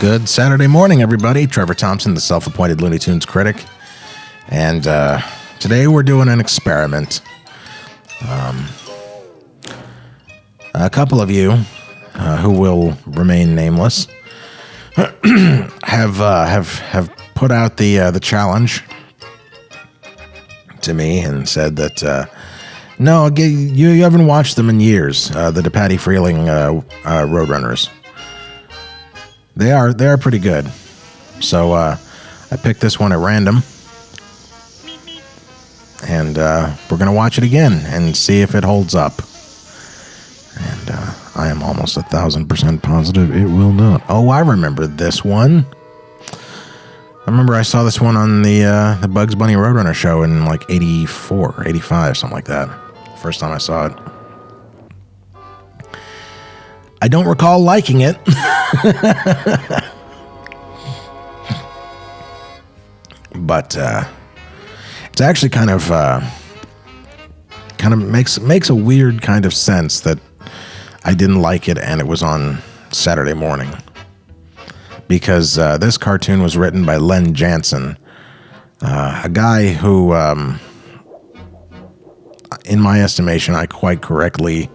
Good Saturday morning, everybody. Trevor Thompson, the self-appointed Looney Tunes Critic. And today we're doing an experiment. A couple of you who will remain nameless have put out the challenge to me and said that no, you haven't watched them in years. The DePatie Freeling Roadrunners. They are pretty good. So I picked this one at random, and we're gonna watch it again and see if it holds up. And I am almost 1,000% positive it will not. Oh, I remember this one. I remember I saw this one on the Bugs Bunny Roadrunner show in like 84, 85, something like that. First time I saw it. I don't recall liking it. But it's actually kind of makes a weird kind of sense that I didn't like it and it was on Saturday morning. Because this cartoon was written by Len Jansen, a guy who, in my estimation, I quite correctly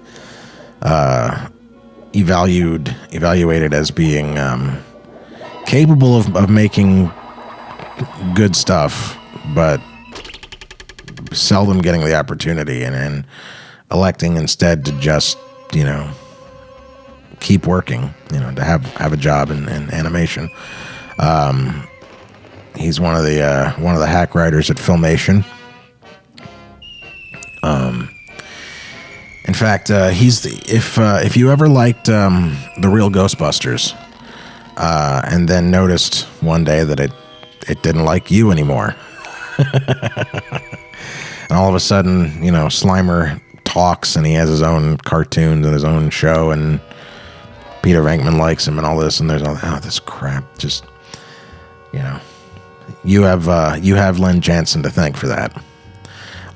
evaluated as being capable of making good stuff, but seldom getting the opportunity and electing instead to just, keep working, to have a job in animation. He's one of the hack writers at Filmation. In fact, he's if you ever liked the real Ghostbusters, and then noticed one day that it didn't like you anymore, and all of a sudden, Slimer talks and he has his own cartoons and his own show, and Peter Venkman likes him and all this, and there's all this crap. Just you have Len Jansen to thank for that.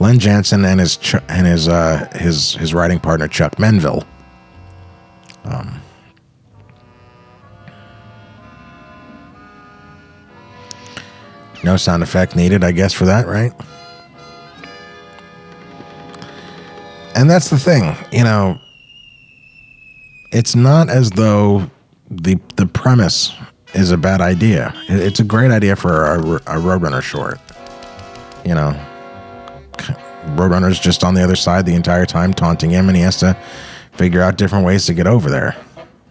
Len Jansen and his writing partner Chuck Menville. No sound effect needed, I guess, for that, right? And that's the thing, it's not as though the premise is a bad idea. It's a great idea for a Roadrunner short. Roadrunner's just on the other side the entire time, taunting him, and he has to figure out different ways to get over there.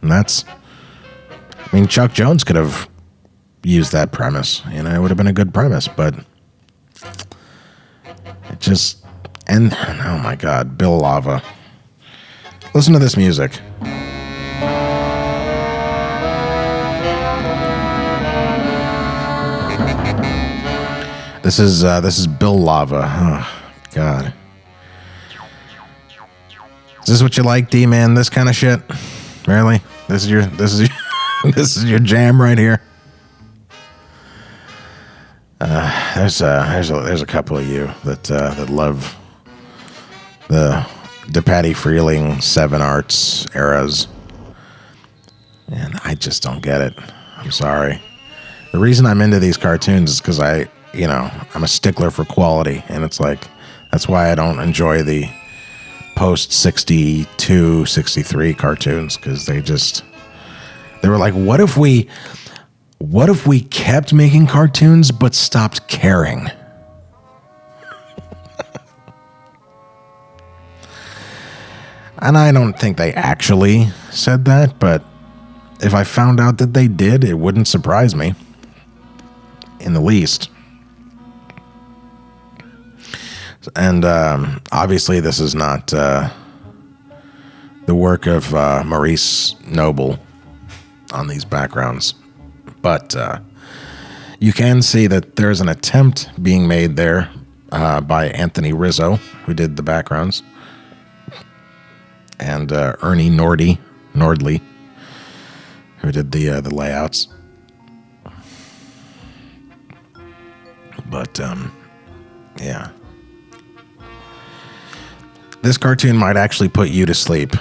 And Chuck Jones could have used that premise. It would have been a good premise, but it just... And, oh my God, Bill Lava. Listen to this music. This is Bill Lava. Oh, God. Is this what you like, D-Man? This kind of shit? Really? This is your this is your jam right here. There's a couple of you that love the DePatie Freeling, Seven Arts eras, and I just don't get it. I'm sorry. The reason I'm into these cartoons is because I'm a stickler for quality, and it's like that's why I don't enjoy the post 62, 63 cartoons, because they were like, what if we kept making cartoons but stopped caring? And I don't think they actually said that, but if I found out that they did, it wouldn't surprise me in the least. And obviously this is not the work of Maurice Noble on these backgrounds, but you can see that there's an attempt being made there by Anthony Rizzo, who did the backgrounds, and Ernie Nordley, who did the layouts. But yeah, this cartoon might actually put you to sleep.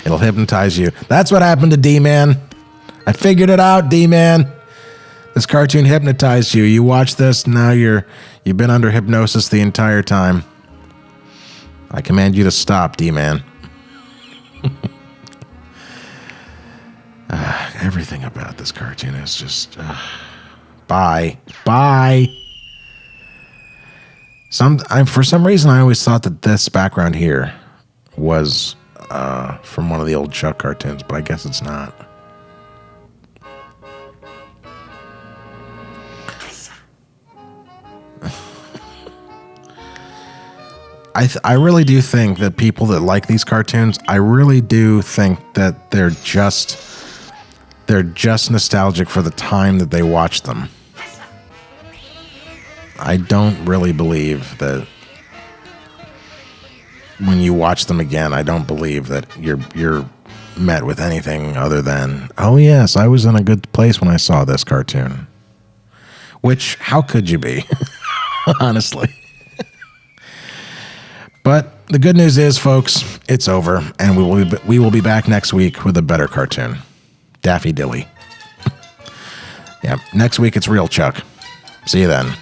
It'll hypnotize you. That's what happened to D-Man. I figured it out, D-Man. This cartoon hypnotized you. You watch this, now you've been under hypnosis the entire time. I command you to stop, D-Man. Everything about this cartoon is just... Bye. For some reason, I always thought that this background here was from one of the old Chuck cartoons, but I guess it's not. I really do think that people that like these cartoons, I really do think that they're just nostalgic for the time that they watched them. I don't really believe that when you watch them again, I don't believe that you're met with anything other than, oh yes, I was in a good place when I saw this cartoon. Which, how could you be? Honestly. But the good news is, folks, it's over, and we will be back next week with a better cartoon. Daffy Dilly. Yeah, next week it's Real Chuck. See you then.